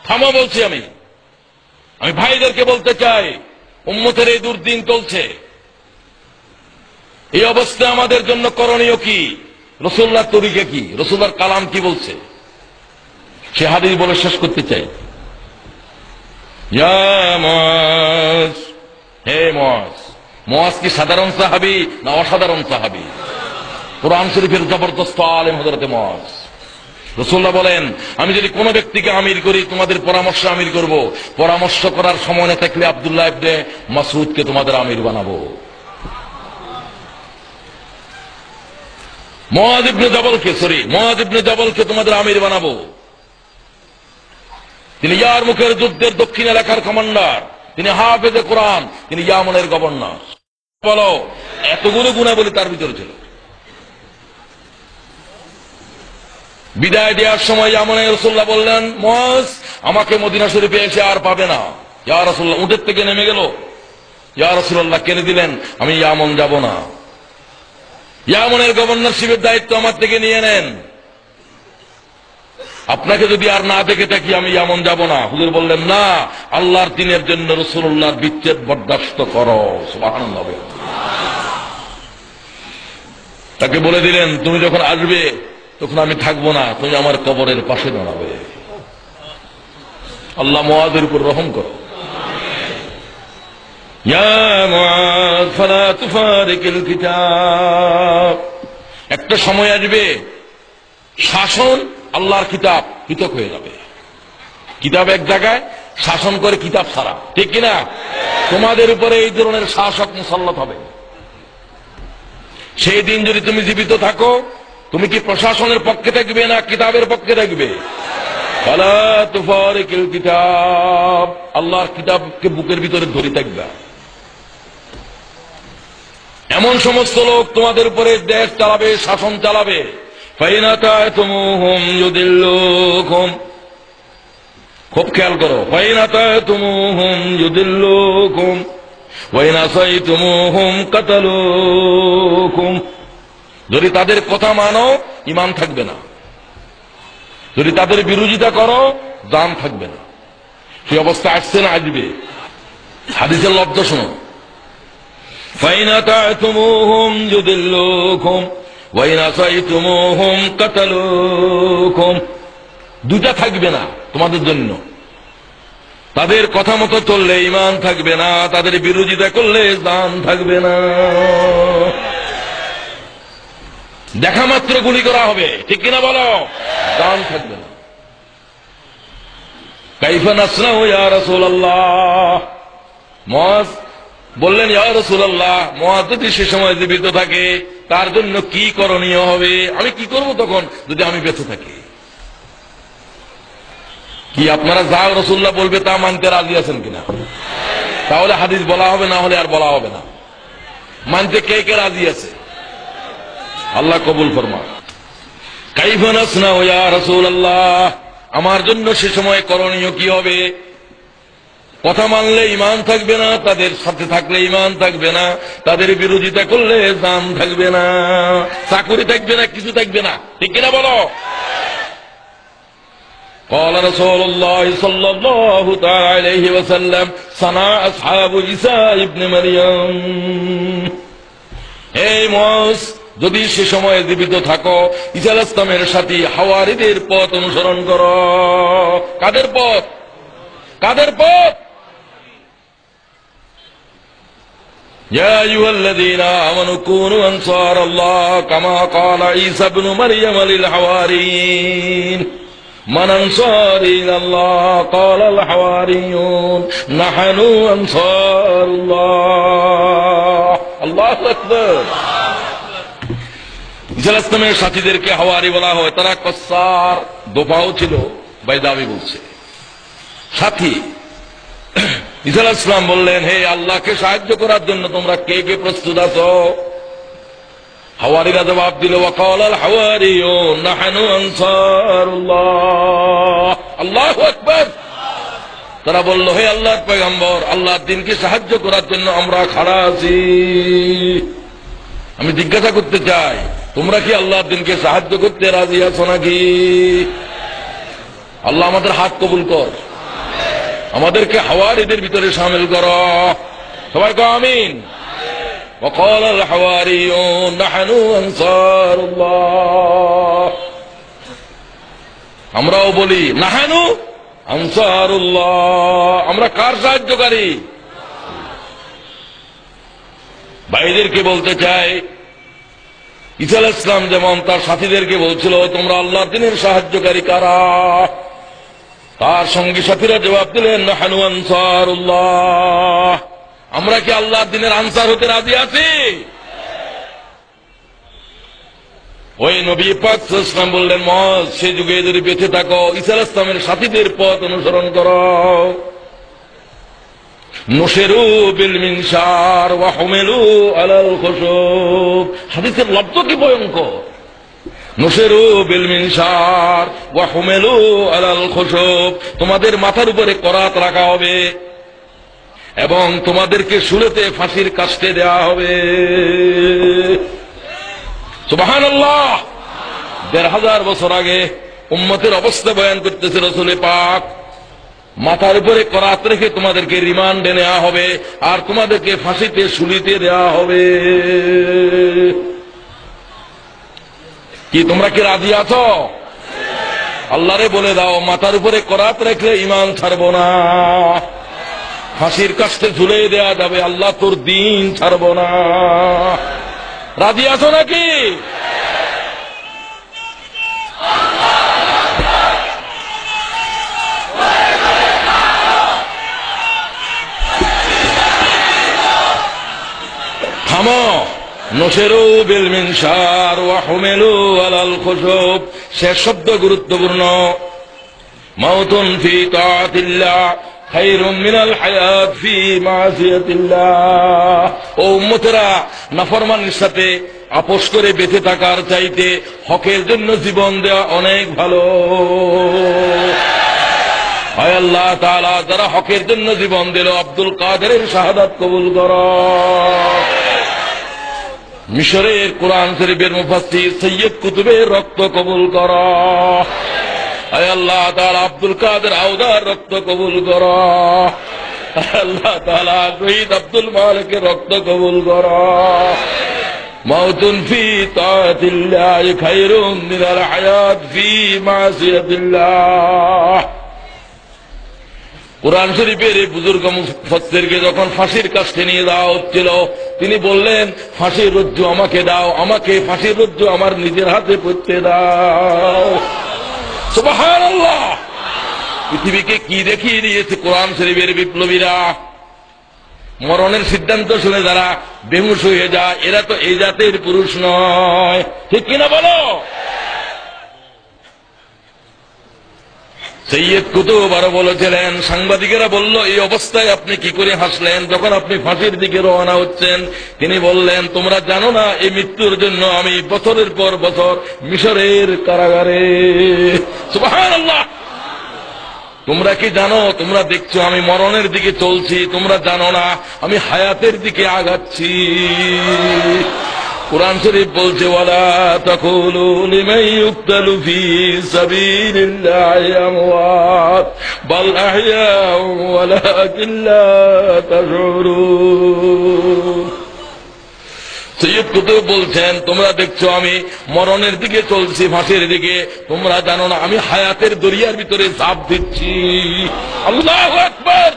থামো বলছি। আমি ভাইদেরকে বলতে চাই, উম্মতের এই দুর্দিন চলছে। এই অবস্থায় আমাদের জন্য করণীয় কি? রাসূলুল্লাহর তরিকা কি? রাসূলুল্লাহর কালাম কি বলছে? সে হাদিস বলে শেষ করতে চাই। ইয়া মুআজ, হে মুআজ। মুআজ কি সাধারণ সাহাবী না অসাধারণ সাহাবী? কোরআন শরীফের জবরদস্ত আলেম হযরত মুআজ। রাসূলুল্লাহ বলেন, আমি যদি কোনো ব্যক্তিকে আমির করি, তোমাদের পরামর্শ আমির করব। পরামর্শ করার সময় না থাকলে আব্দুল্লাহ ইবনে মাসউদকে তোমাদের আমির বানাবো। মুআজ ইবনে জবলকে তোমাদের আমির বানাবো। তিনি ইয়ারমুকের যুদ্ধের দক্ষিণ এলাকার কমান্ডার, তিনি হাফেজে কোরআন, তিনি ইয়ামনের গভর্নর। বলো, এতগুলো গুণাবলী তার ভিতরে ছিল। বিদায় দেওয়ার সময় ইয়ামনের রাসূলুল্লাহ বললেন, মুআজ আমাকে মদিনা শরীফে এসে আর পাবে না। ইয়া রাসূলুল্লাহ, উটের থেকে নেমে গেল। ইয়া রাসূলুল্লাহ, কেন দিলেন? আমি ইয়ামন যাব না। ইয়ামনের গভর্নরশিপের দায়িত্ব আমার থেকে নিয়ে নেন। আপনাকে যদি আর না দেখে থাকি আমি ইয়ামন যাব না। হুজুর বললেন, না, আল্লাহর দ্বীনের জন্য রাসূলুল্লাহর বিচ্ছেদ বরদাস্ত করো। সুবহানাল্লাহ। তাকে বলে দিলেন, তুমি যখন আসবে তখন আমি থাকবো না, তুমি আমার কবরের পাশে দাঁড়াবে। আল্লাহ মুআজের উপর রহম করো। ইয়া মুআজ ফালা তুফারিকিল কিতাব। একটা সময় আসবে শাসন আল্লাহর কিতাব পৃথক হয়ে যাবে। কিতাব এক জায়গায়, শাসন করে কিতাব ছাড়া, ঠিক কিনা? তোমাদের উপরে এই ধরনের শাসক মুসাল্লাত হবে। সেই দিন যদি তুমি জীবিত থাকো, তুমি কি প্রশাসনের পক্ষে থাকবে না কিতাবের পক্ষে থাকবে? ফালা তুফারিকিল কিতাব, আল্লাহর কিতাবকে বুকের ভিতরে ধরে থাকবে। এমন সমস্ত লোক তোমাদের উপরে দেশ চালাবে, শাসন চালাবে। ফাইন আতা'তুমুহুম ইউদিল্লুকুম, খুব খেয়াল করো। ফাইন আতা'তুমুহুম ইউদিল্লুকুম ওয়া ইন আসাইতুমুহুম কাতালুকুম। যদি তাদের কথা মানো, ঈমান থাকবে না। যদি তাদের বিরোধিতা করো, জান থাকবে না। সেই অবস্থা আসছে না আসবে? হাদিসের লব্ধ শোনো। ফাইন আতা'তুমুহুম ইউদিল্লুকুম ওয়া ইন আসাইতুমুহুম কাতালুকুম। দুটা থাকবে না তোমাদের জন্য। তাদের কথা মতো চললে ঈমান থাকবে না, তাদের বিরোধিতা করলে জান থাকবে না। দেখা মাত্র গুলি করা হবে, ঠিক কিনা বলো? জান থাকবে না। কাইফা নাসনাউ ইয়া রাসূলুল্লাহ। মুআজ বললেন, ইয়া রাসূলুল্লাহ, মুআজ যদি সে সময় জীবিত থাকে তার জন্য কি করণীয় হবে? আমি কি করব তখন যদি আমি বেঁচে থাকি? কি আপনারা যা রাসূলুল্লাহ বলবে তা মানতে রাজি আছেন কিনা? তাহলে হাদিস বলা হবে, না হলে আর বলা হবে না। মানতে কে কে রাজি আছে? আল্লাহ কবুল ফরমা। কাইফা নাসনাউ ইয়া রাসূলুল্লাহ, আমার জন্য সে সময় করণীয় কি হবে? কথা মানলে ঈমান থাকবে না, তাদের সাথে থাকলে ঈমান থাকবে না, তাদের বিরোধিতা করলে জান থাকবে না, চাকরি থাকবে না, কিছু থাকবে না, ঠিক কিনা বলো? قال رسول الله صلى الله تعالى عليه وسلم صنع أصحاب عيسى ابن مريم। হে মুআজ, যদি সে সময় জীবিত থাকো ঈসা আলাইহিস সালামের সাথে হাওয়ারীদের পথ অনুসরণ করো। কাদের পথ? কাদের পথ? ইয়া আইয়ুহাল্লাযীনা আমানু কুনু আনসারাল্লাহ কামা ক্বালা ঈসা ইবনু মারইয়াম লিল হাওয়ারিয়িন মান আনসারি ইলাল্লাহ ক্বালাল হাওয়ারিয়ুন নাহনু আনসারুল্লাহ। আল্লাহু আকবার। ঈসা আলাইহিস সালামের সাথীদেরকে হাওয়ারি বলা হয়। তারা কসার দোফাও ছিল, বাইদাবি বলছে সাথী। ঈসা আলাইহিস সালাম বললেন, হে আল্লাহকে সাহায্য করার জন্য তোমরা কে কে প্রস্তুত আছো? হাওয়ারিরা জবাব দিল, ওয়াকালাল হাওয়ারিয়ুন নাহনু আনসারুল্লাহ। আল্লাহু আকবার। তারা বলল, হে আল্লাহর পয়গম্বর, আল্লাহর দ্বীনকে সাহায্য করার জন্য আমরা খাড়া আছি। আমি জিজ্ঞাসা করতে চাই, তোমরা কি আল্লাহর দ্বীনকে সাহায্য করতে রাজি আছো নাকি? আল্লাহ আমাদের হাত কবুল কর। আমাদেরকে হাওয়ারিদের ভিতরে শামিল করো। সবাই কও আমিন। وقال الحواريون نحن أنصار الله। আমরাও বলি নাহানু আনসারুল্লাহ, আমরা কার সাহায্যকারী? ভাইদেরকে বলতে চাই, ঈসা আলাইহিস সালাম যেমন তার সাথীদেরকে বলছিল তোমরা আল্লাহর দ্বীনের সাহায্যকারী কারা, তার সঙ্গী সাথীরা জবাব দিলেন নাহানু আনসারুল্লাহ, আমরা কি আল্লাহর দ্বীনের আনসার হতে রাজি আছি? ওই নবী পাক সাল্লাল্লাহু আলাইহি ওয়াসাল্লাম বললেন মুআয, সে যুগে যদি বেঁচে থাকো ঈসা আলাইহিস সালামের সাথীদের পথ অনুসরণ করো। নুশিরু বিল মিনশার ওয়া হুমিলু আলাল খুশুব। হাদিসের লব্ধ কি ভয়ঙ্কর! নুশিরু বিল মিনশার ওয়া হুমিলু আলাল খুশুব, তোমাদের মাথার উপরে করাত রাখা হবে এবং তোমাদেরকে শুলেতে ফাঁসির কাস্টে দেওয়া হবে। সুবহানাল্লাহ। ১৫০০ বছর আগে উম্মতের অবস্থা বয়ান করতেছে রাসূল পাক, মাথার উপরে করাত রেখে তোমাদেরকে রিমান্ডে নেওয়া হবে আর তোমাদেরকে ফাঁসিতে শুলিতে দেওয়া হবে। কি তোমরা কি রাজি আছো? আল্লাহরে বলে দাও মাথার উপরে করাত রেখে ঈমান ছাড়বো না, ফাঁসির কাস্টে ঝুলে দেওয়া যাবে, আল্লাহ তোর দ্বীন ছাড়বো না। রাজি আছো নাকি? থামো। নুশিরু বিল মিনশার ওয়া হুমিলু আলাল খুশুব, শেষ শব্দ গুরুত্বপূর্ণ। মাউতুন ফি তাআতিল্লাহ খায়রুম মিনাল হায়াত ফি মাসিয়াতিল্লাহ। ও উম্মতেরা, নাফরমানের সাথে আপোষ করে বেঁচে থাকার চাইতে হকের জন্য জীবন দেওয়া অনেক ভালো। হায় আল্লাহ তাআলা, যারা হকের জন্য জীবন দিল আব্দুল কাদেরের শাহাদাত কবুল করো। মিশরের কোরআন শরীফের মুফাসসির সৈয়দ কুতুবের রক্ত কবুল করো। আয় আল্লাহ তাআলা, আব্দুল কাদের আওদার রক্ত কবুল করো। আল্লাহ তাআলা, শহীদ আব্দুল মালিকের রক্ত কবুল করো। মাউতুন ফি তাআতিল্লাহ খায়রুম মিনাল হায়াত ফি মাসিয়াতিল্লাহ। কোরআন শরীফের এই বুজুর্গ মুফাসসিরকে যখন ফাঁসির কাছে নিয়ে যাওয়া হচ্ছিল, তিনি বললেন ফাঁসির রজ্জু আমাকে দাও, আমাকে ফাঁসির রজ্জু আমার নিজের হাতে পড়তে দাও। সুবহানাল্লাহ। পৃথিবীকে কি দেখিয়ে দিয়েছে কোরআন শরীফের বিপ্লবীরা! মরণের সিদ্ধান্ত শুনে যারা বেহুশ হয়ে যায়, এরা তো এই জাতের পুরুষ নয়। ঠিক কিনা বলো? সৈয়দ কুতুব আরো বলেছিলেন, সাংবাদিকেরা বলল এই অবস্থায় আপনি কি করে হাসলেন যখন আপনি ফাঁসির দিকে রওনা হচ্ছেন? তিনি বললেন, তোমরা জানো না এই মৃত্যুর জন্য আমি বছরের পর বছর মিশরের কারাগারে। সুবহানাল্লাহ। তোমরা কি জানো? তোমরা দেখছো আমি মরণের দিকে চলছি, তোমরা জানো না আমি হায়াতের দিকে আগাচ্ছি। কুরআন শরীফ বলছে, ওয়ালা তাকুলু লিমান ইউকতালু ফি সাবিলিল্লাহি আমওয়াত বাল আহইয়াউ ওয়ালাকিন লা তাশউরুন। সৈয়দ কুতুব বলছেন, তোমরা দেখছো আমি মরণের দিকে চলছি, ফাঁসির দিকে, তোমরা জানো না আমি হায়াতের দরিয়ার ভিতরে ঝাঁপ দিচ্ছি। আল্লাহু আকবার।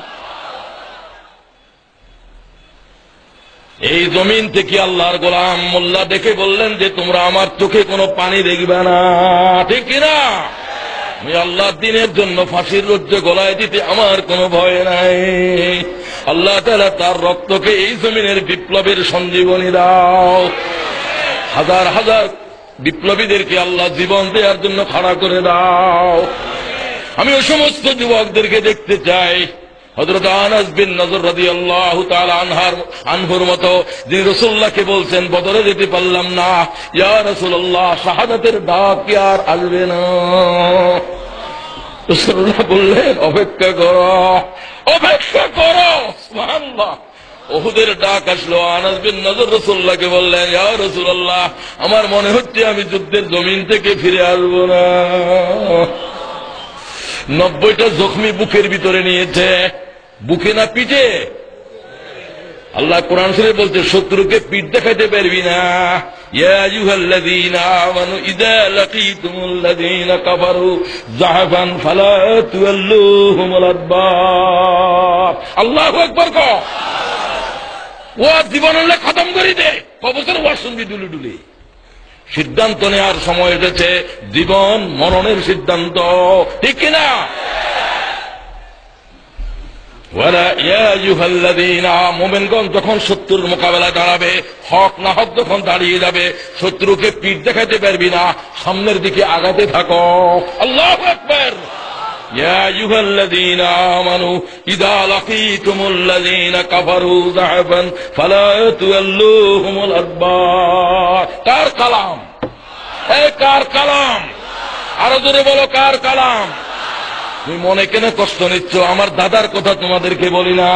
এই জমিন থেকে আল্লাহর গোলাম মোল্লা দেখে বললেন যে তোমরা আমার চোখে কোনো পানি দেখবে না। ঠিক কিনা? আমি আল্লাহর দ্বীনের জন্য ফাঁসির রজ্জু গলায় দিতে আমার কোনো ভয় নাই। আল্লাহ তাআলা তার রক্তকে এই জমিনের বিপ্লবের সঞ্জীবনী দাও। হাজার হাজার বিপ্লবীদেরকে আল্লাহ জীবন দেওয়ার জন্য খাড়া করে দাও। আমি ওই সমস্ত যুবকদেরকে দেখতে চাই হযরত আনাস বিন নজর রাদিয়াল্লাহু তাআলা আনহুর মতো, যিনি রাসূলুল্লাহকে বলছেন বদরে যেতে পারলাম না, ইয়া রাসূলুল্লাহ শাহাদাতের ডাক কি আর আসবে না? রাসূলুল্লাহ বললেন, অপেক্ষা করো, অপেক্ষা করো। সুবহানাল্লাহ। উহুদের ডাক আসলো। আনাস বিন নজর রাসূলুল্লাহকে বললেন, ইয়া রাসূলুল্লাহ আমার মনে হচ্ছে আমি যুদ্ধের জমিন থেকে ফিরে আসবো না। 90টা জখমি বুকের ভিতরে নিয়েছে, বুকে না পিঠে। আল্লাহ কোরআন শরীফে বলতে শত্রুকে পিঠ দেখাইতে পারবি না। ইয়া আইয়ুহাল্লাযীনা আমানু ইযা লাকীতুমুল্লাযীনা কাফারু যাহফান ফালা তুওয়াল্লুহুমুল আদবার। আল্লাহু আকবার কও। ও জীবনলে খতম করে দে, কবছর ওয়াজ শুনবি ডুলে ডুলে। সিদ্ধান্ত নেওয়ার সময় এসেছে, জীবন মরণের সিদ্ধান্ত, ঠিক কিনা? মোমেনগণ যখন শত্রুর মোকাবেলায় দাঁড়াবে, হক না হক যখন দাঁড়িয়ে যাবে, শত্রুকে পিঠ দেখাতে পারবি না, সামনের দিকে আগাতে থাকো। আল্লাহু আকবার। يا أيها الذين آمنوا إذا لقيتم الذين كفروا زحفا فلا تولوهم الأدبار। কার কালাম? কার কালাম? আরো জোরে বলো, কার কালাম? তুমি মনে কেন কষ্ট নিচ্ছ? আমার দাদার কথা তোমাদেরকে বলি না,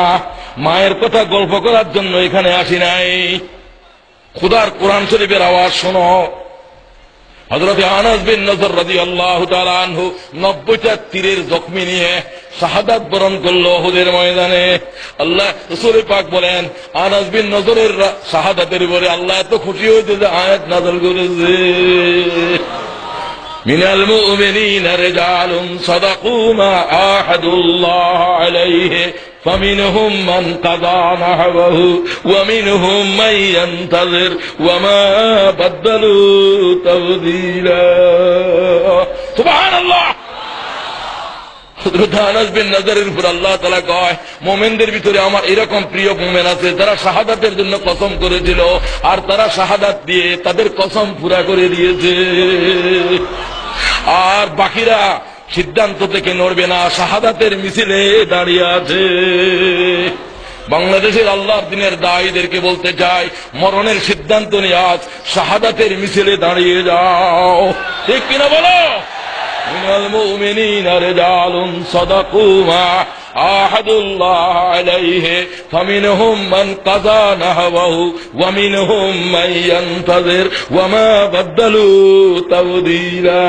মায়ের কথা গল্প করার জন্য এখানে আসি নাই। খোদার কোরআন শরীফের আওয়াজ শোনো। হযরত আনাস বিন নজর রাদিয়াল্লাহু তাআলা আনহু 90টা তীরের জখমি নিয়ে শাহাদাত বরণ করল উহুদের ময়দানে। আল্লাহ রাসূল পাক বলেন, আনাস বিন নজরের শাহাদাতের উপরে আল্লাহ এত খুশি হয়েছে যে আয়াত নাযিল করেছে, মিনাল মুমিনিনা রিজালুন সাদাকু মা আহাদুল্লাহ আলাইহি فمنهم من قضى نحبه ومنهم من ينتظر وما بدلوا تبديلا। سبحان الله। হযরত আনাস বিন নজরের উপর আল্লাহ তাআলা কয়, মুমিনদের ভিতরে আমার এরকম প্রিয় মুমিন আছে যারা শাহাদাতের জন্য কসম করেছিল, আর তারা শাহাদাত দিয়ে তাদের কসম পুরা করে দিয়েছে। আর বাকিরা সিদ্ধান্ত থেকে নড়বে না, শাহাদাতের মিছিলে দাঁড়িয়ে আছে। বাংলাদেশের আল্লাহর দিনের দায়ীদেরকে বলতে চাই, মরণের সিদ্ধান্ত নিয়ে আজ শাহাদাতের মিছিলে দাঁড়িয়ে যাও, ঠিক কিনা বলো? মিনাল মুমিনিনা রিজালুন সাদাকু মা আহাদুল্লাহ আলাইহি ফামিনহুম মান কাযা নাহবাহু ওয়া মিনহুম মান ইয়ানতাযির ওয়া মা বাদদালু তাবদীলা।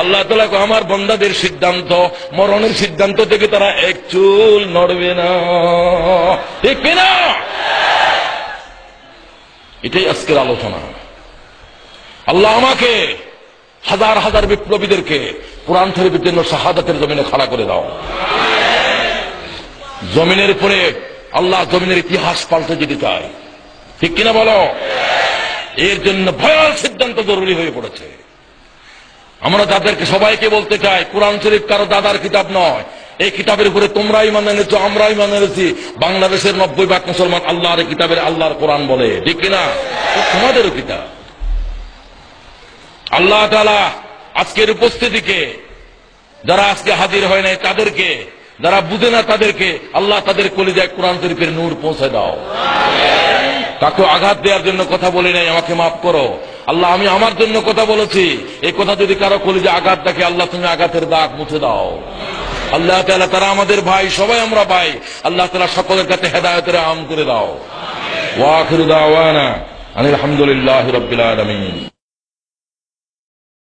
আল্লাহ তাআলা আমার বান্দাদের সিদ্ধান্ত, মরণের সিদ্ধান্ত থেকে তারা এক চুল নড়বে না, ঠিক কিনা? এটাই আজকের আলোচনা। আল্লাহ আমাকে হাজার হাজার বিপ্লবীদেরকে কোরআন শরীফের জন্য শাহাদাতের জমিনে খাড়া করে দাও। জমিনের উপরে আল্লাহ জমিনের ইতিহাস পাল্টে যেতে চায়, ঠিক কিনা বলো? এর জন্য ভয়াল সিদ্ধান্ত জরুরি হয়ে পড়েছে। আমরা যাদেরকে সবাইকে বলতে চাই, কোরআন শরীফ কারো দাদার কিতাব নয়। এই কিতাবের উপরে তোমরাই মানে এনেছো, আমরাই মানে এনেছি। বাংলাদেশের 90% মুসলমান আল্লাহর কিতাবের আল্লাহর কোরআন বলে, ঠিক কিনা? তোমাদেরও কিতাব। আল্লাহ তাআলা আজকের উপস্থিতিকে, যারা আজকে হাজির হয় নাই তাদেরকে, যারা বুঝে না তাদেরকে আল্লাহ তাদের কলিজায় কোরআন শরীফের নূর পৌঁছে দাও। কাকে আঘাত দেওয়ার জন্য কথা বলি নাই, আমাকে মাফ করো আল্লাহ। আমি আমার জন্য কথা বলেছি, এই কথা যদি কারো কলিজায় আঘাত দেখে আল্লাহ তুমি আঘাতের দাগ মুছে দাও। আল্লাহ তাআলা তারা আমাদের ভাই, সবাই আমরা ভাই। আল্লাহ তাআলা সকলের কাছে হেদায়েতের আম করে দাও। ওয়া আখিরু দাওয়ানা আনিল হামদুলিল্লাহি রাব্বিল আলামিন।